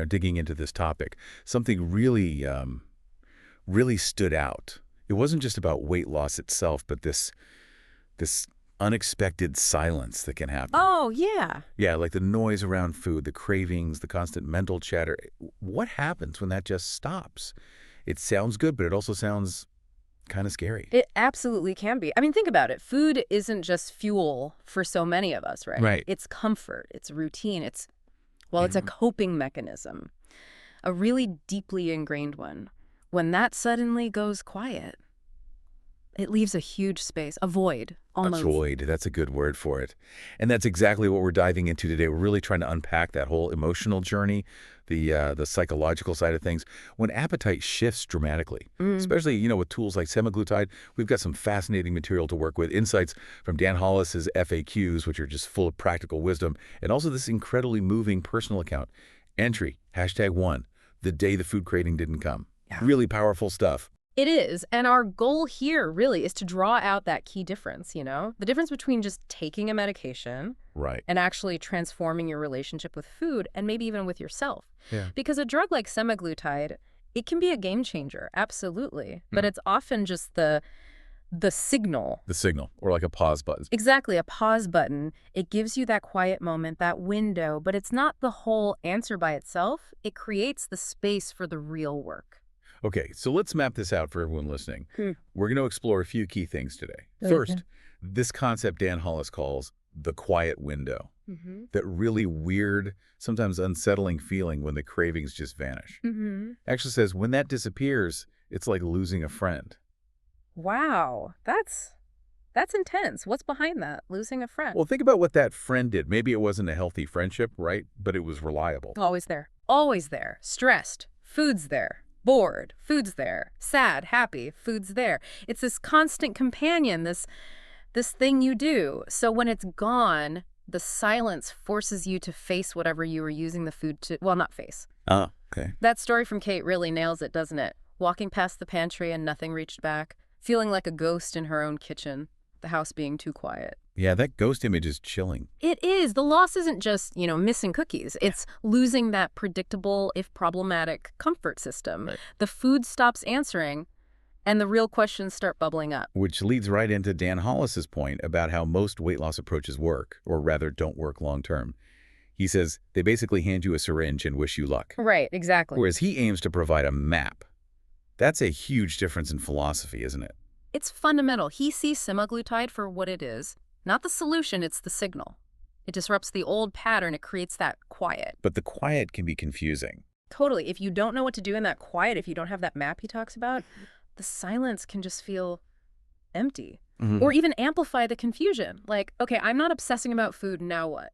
digging into this topic, something really, really stood out. It wasn't just about weight loss itself, but this unexpected silence that can happen. Oh, yeah. Yeah, like the noise around food, the cravings, the constant mental chatter. What happens when that just stops? It sounds good, but it also sounds kind of scary. It absolutely can be. I mean, think about it. Food isn't just fuel for so many of us, right? Right. It's comfort. It's routine. It's a coping mechanism, a really deeply ingrained one. When that suddenly goes quiet, it leaves a huge space, a void, almost. A void, that's a good word for it. And that's exactly what we're diving into today. We're really trying to unpack that whole emotional journey, the psychological side of things. When appetite shifts dramatically, especially, with tools like semaglutide, we've got some fascinating material to work with, insights from Dan Hollis's FAQs, which are just full of practical wisdom, and also this incredibly moving personal account. Entry, #1, the day the food craving didn't come. Yeah. Really powerful stuff. It is, and our goal here really is to draw out that key difference, the difference between just taking a medication and actually transforming your relationship with food and maybe even with yourself. Yeah. Because a drug like semaglutide, it can be a game changer, absolutely, but it's often just the signal. The signal, or like a pause button. Exactly, a pause button. It gives you that quiet moment, that window, but it's not the whole answer by itself. It creates the space for the real work. Okay, so let's map this out for everyone listening. We're going to explore a few key things today. Okay. First, this concept Dan Hollis calls the quiet window. That really weird, sometimes unsettling feeling when the cravings just vanish. Actually says when that disappears, it's like losing a friend. Wow, that's intense. What's behind that, losing a friend? Well, think about what that friend did. Maybe it wasn't a healthy friendship, right? But it was reliable. Always there. Always there. Stressed. Food's there. Bored, food's there. Sad, happy, food's there. It's this constant companion, this thing you do. So when it's gone, the silence forces you to face whatever you were using the food to, well, not face. Oh, okay. That story from Kate really nails it, doesn't it? Walking past the pantry and nothing reached back, feeling like a ghost in her own kitchen, the house being too quiet. Yeah, that ghost image is chilling. It is. The loss isn't just, missing cookies. It's losing that predictable, if problematic, comfort system. Right. The food stops answering, and the real questions start bubbling up. Which leads right into Dan Hollis's point about how most weight loss approaches work, or rather don't work long term. He says they basically hand you a syringe and wish you luck. Right, exactly. Whereas he aims to provide a map. That's a huge difference in philosophy, isn't it? It's fundamental. He sees semaglutide for what it is. Not the solution, it's the signal. It disrupts the old pattern. It creates that quiet. But the quiet can be confusing. Totally. If you don't know what to do in that quiet, if you don't have that map he talks about, the silence can just feel empty. Or even amplify the confusion. Like, okay, I'm not obsessing about food, now what?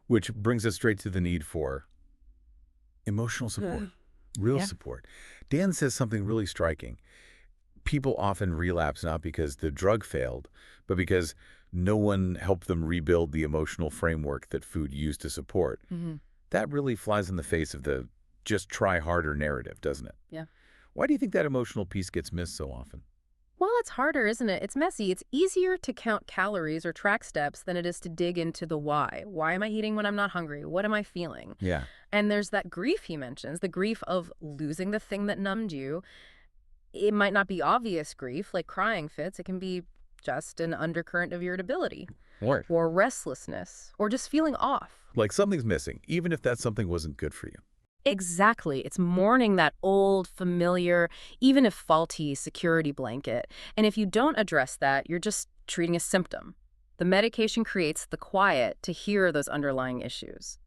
Which brings us straight to the need for emotional support. Real support. Dan says something really striking. People often relapse not because the drug failed, but because no one helped them rebuild the emotional framework that food used to support. That really flies in the face of the just try harder narrative, doesn't it? Yeah. Why do you think that emotional piece gets missed so often? Well, it's harder, isn't it? It's messy. It's easier to count calories or track steps than it is to dig into the why. Why am I eating when I'm not hungry? What am I feeling? Yeah. And there's that grief he mentions, the grief of losing the thing that numbed you. It might not be obvious grief, like crying fits. It can be just an undercurrent of irritability. Or restlessness. Or just feeling off. Like something's missing, even if that something wasn't good for you. Exactly. It's mourning that old, familiar, even if faulty, security blanket. And if you don't address that, you're just treating a symptom. The medication creates the quiet to hear those underlying issues.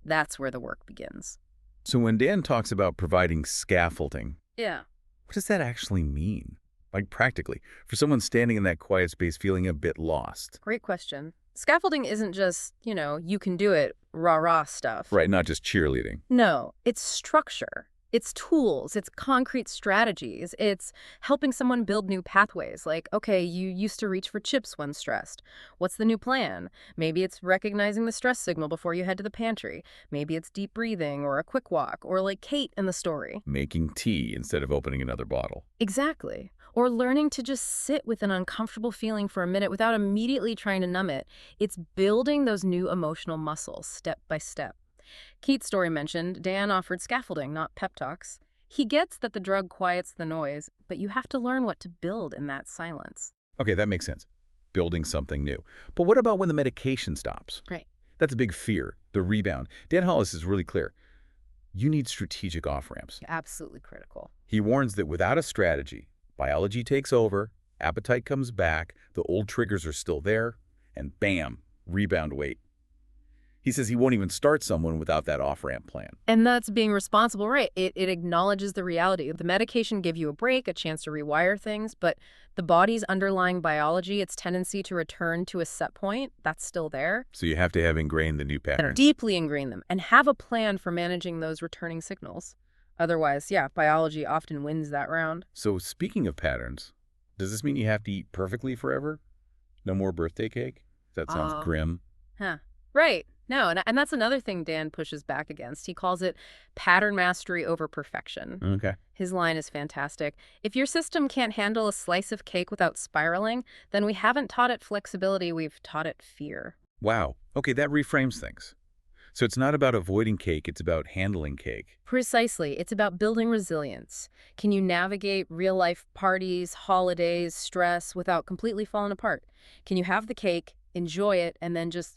That's where the work begins. So when Dan talks about providing scaffolding, Yeah. what does that actually mean? Like practically, for someone standing in that quiet space feeling a bit lost. Great question. Scaffolding isn't just, you can do it, rah-rah stuff. Right, not just cheerleading. No, it's structure. It's tools. It's concrete strategies. It's helping someone build new pathways. Like, okay, you used to reach for chips when stressed. What's the new plan? Maybe it's recognizing the stress signal before you head to the pantry. Maybe it's deep breathing or a quick walk, or like Kate in the story. Making tea instead of opening another bottle. Exactly. Or learning to just sit with an uncomfortable feeling for a minute without immediately trying to numb it. It's building those new emotional muscles step by step. Keith's story mentioned, Dan offered scaffolding, not pep talks. He gets that the drug quiets the noise, but you have to learn what to build in that silence. Okay, that makes sense. Building something new. But what about when the medication stops? Right. That's a big fear, the rebound. Dan Hollis is really clear. You need strategic off-ramps. Absolutely critical. He warns that without a strategy, biology takes over, appetite comes back, the old triggers are still there, and bam, rebound weight. He says he won't even start someone without that off-ramp plan. And that's being responsible, right? It acknowledges the reality. The medication give you a break, a chance to rewire things, but the body's underlying biology, its tendency to return to a set point, that's still there. So you have to have ingrained the new pattern. Deeply ingrain them and have a plan for managing those returning signals. Otherwise, yeah, biology often wins that round. So speaking of patterns, does this mean you have to eat perfectly forever? No more birthday cake? That sounds grim. Huh. Right. No, and that's another thing Dan pushes back against. He calls it pattern mastery over perfection. Okay. His line is fantastic. If your system can't handle a slice of cake without spiraling, then we haven't taught it flexibility, we've taught it fear. Wow. Okay, that reframes things. So it's not about avoiding cake, it's about handling cake. Precisely. It's about building resilience. Can you navigate real-life parties, holidays, stress without completely falling apart? Can you have the cake, enjoy it, and then just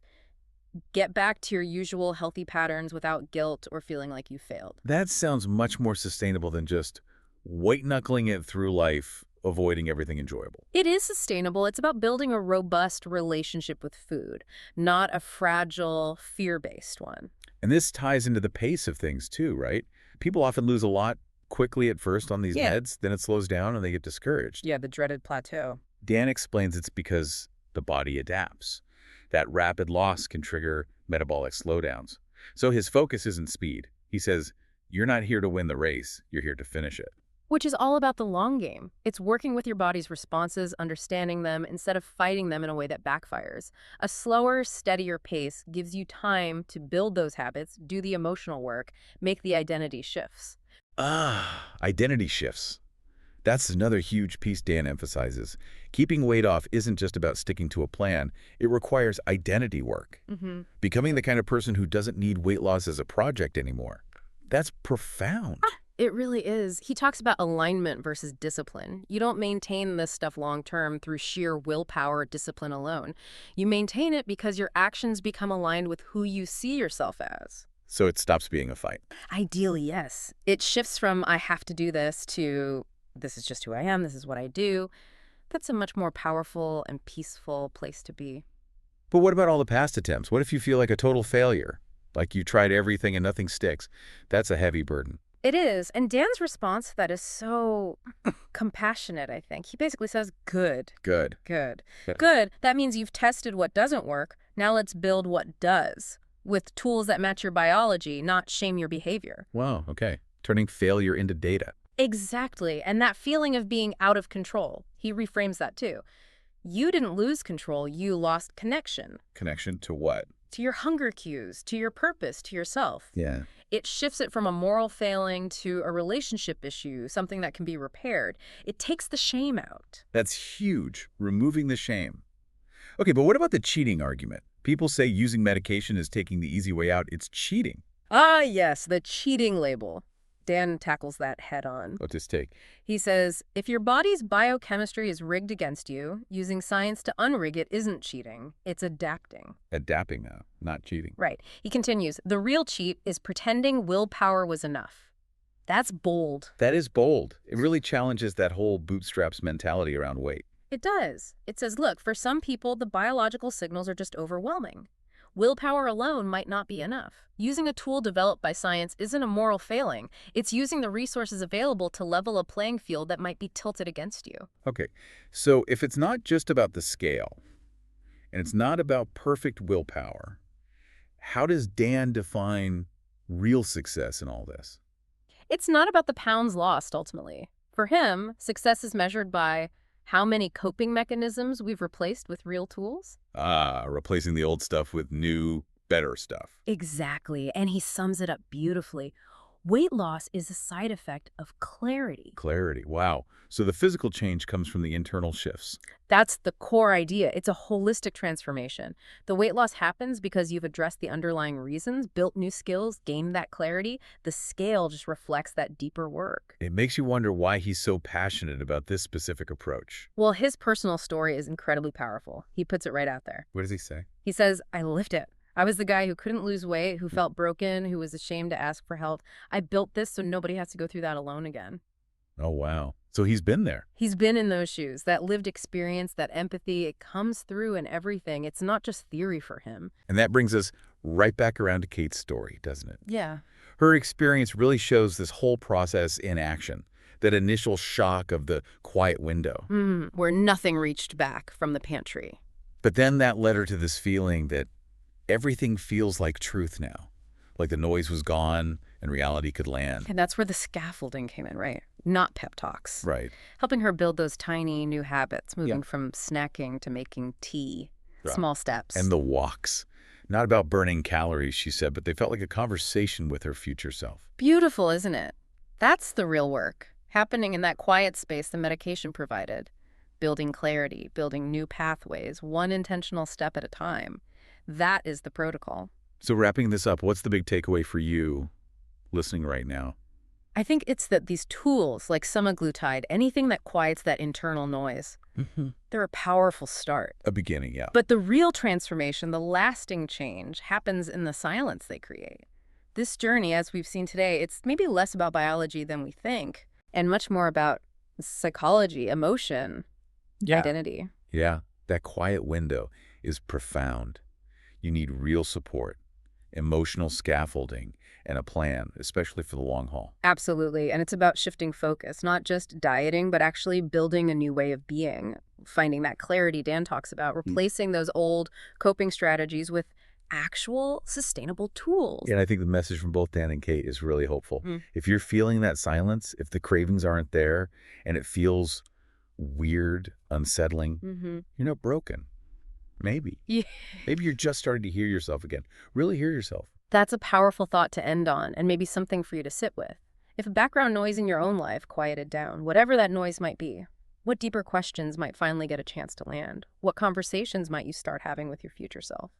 get back to your usual healthy patterns without guilt or feeling like you failed? That sounds much more sustainable than just white-knuckling it through life, avoiding everything enjoyable. It is sustainable. It's about building a robust relationship with food, not a fragile, fear-based one. And this ties into the pace of things too, right? People often lose a lot quickly at first on these meds, then it slows down and they get discouraged. Yeah, the dreaded plateau. Dan explains it's because the body adapts. That rapid loss can trigger metabolic slowdowns. So his focus isn't speed. He says, you're not here to win the race, you're here to finish it. Which is all about the long game. It's working with your body's responses, understanding them, instead of fighting them in a way that backfires. A slower, steadier pace gives you time to build those habits, do the emotional work, make the identity shifts. Identity shifts. That's another huge piece Dan emphasizes. Keeping weight off isn't just about sticking to a plan. It requires identity work. Becoming the kind of person who doesn't need weight loss as a project anymore. That's profound. It really is. He talks about alignment versus discipline. You don't maintain this stuff long-term through sheer willpower, discipline alone. You maintain it because your actions become aligned with who you see yourself as. So it stops being a fight. Ideally, yes. It shifts from I have to do this to this is just who I am, this is what I do. That's a much more powerful and peaceful place to be. But what about all the past attempts? What if you feel like a total failure? Like you tried everything and nothing sticks? That's a heavy burden. It is. And Dan's response to that is so compassionate, I think. He basically says, good. Good. Good. Yeah. Good. That means you've tested what doesn't work. Now let's build what does with tools that match your biology, not shame your behavior. Wow, okay. Turning failure into data. Exactly. And that feeling of being out of control, he reframes that too. You didn't lose control, you lost connection. Connection to what? To your hunger cues, to your purpose, to yourself. Yeah. It shifts it from a moral failing to a relationship issue, something that can be repaired. It takes the shame out. That's huge, removing the shame. Okay, but what about the cheating argument? People say using medication is taking the easy way out. It's cheating. Ah, yes, the cheating label. Dan tackles that head on. What's his take? He says, if your body's biochemistry is rigged against you, using science to unrig it isn't cheating, it's adapting. Adapting now, not cheating. Right. He continues, the real cheat is pretending willpower was enough. That's bold. That is bold. It really challenges that whole bootstraps mentality around weight. It does. It says, look, for some people, the biological signals are just overwhelming. Willpower alone might not be enough. Using a tool developed by science isn't a moral failing. It's using the resources available to level a playing field that might be tilted against you. Okay, so if it's not just about the scale, and it's not about perfect willpower, how does Dan define real success in all this? It's not about the pounds lost, ultimately. For him, success is measured by how many coping mechanisms we've replaced with real tools. Replacing the old stuff with new, better stuff. Exactly, and he sums it up beautifully. Weight loss is a side effect of clarity. Clarity. Wow. So the physical change comes from the internal shifts. That's the core idea. It's a holistic transformation. The weight loss happens because you've addressed the underlying reasons, built new skills, gained that clarity. The scale just reflects that deeper work. It makes you wonder why he's so passionate about this specific approach. Well, his personal story is incredibly powerful. He puts it right out there. What does he say? He says, I lived it. I was the guy who couldn't lose weight, who felt broken, who was ashamed to ask for help. I built this so nobody has to go through that alone again. Oh, wow. So he's been there. He's been in those shoes. That lived experience, that empathy, it comes through in everything. It's not just theory for him. And that brings us right back around to Kate's story, doesn't it? Yeah. Her experience really shows this whole process in action. That initial shock of the quiet window. Where nothing reached back from the pantry. But then that led her to this feeling that everything feels like truth now. Like the noise was gone and reality could land. And that's where the scaffolding came in, right? Not pep talks. Right. Helping her build those tiny new habits, moving Yeah. from snacking to making tea. Yeah. Small steps. And the walks. Not about burning calories, she said, but they felt like a conversation with her future self. Beautiful, isn't it? That's the real work, happening in that quiet space the medication provided. Building clarity, building new pathways, one intentional step at a time. That is the protocol. So wrapping this up, what's the big takeaway for you listening right now? I think it's that these tools, like semaglutide, anything that quiets that internal noise, they're a powerful start. A beginning, yeah. But the real transformation, the lasting change, happens in the silence they create. This journey, as we've seen today, it's maybe less about biology than we think, and much more about psychology, emotion, identity. Yeah, that quiet window is profound. You need real support, emotional scaffolding, and a plan, especially for the long haul. Absolutely. And it's about shifting focus, not just dieting, but actually building a new way of being, finding that clarity Dan talks about, replacing those old coping strategies with actual sustainable tools. And I think the message from both Dan and Kate is really hopeful. If you're feeling that silence, if the cravings aren't there, and it feels weird, unsettling, you're not broken. Maybe. Yeah. Maybe you're just starting to hear yourself again. Really hear yourself. That's a powerful thought to end on, and maybe something for you to sit with. If background noise in your own life quieted down, whatever that noise might be, what deeper questions might finally get a chance to land? What conversations might you start having with your future self?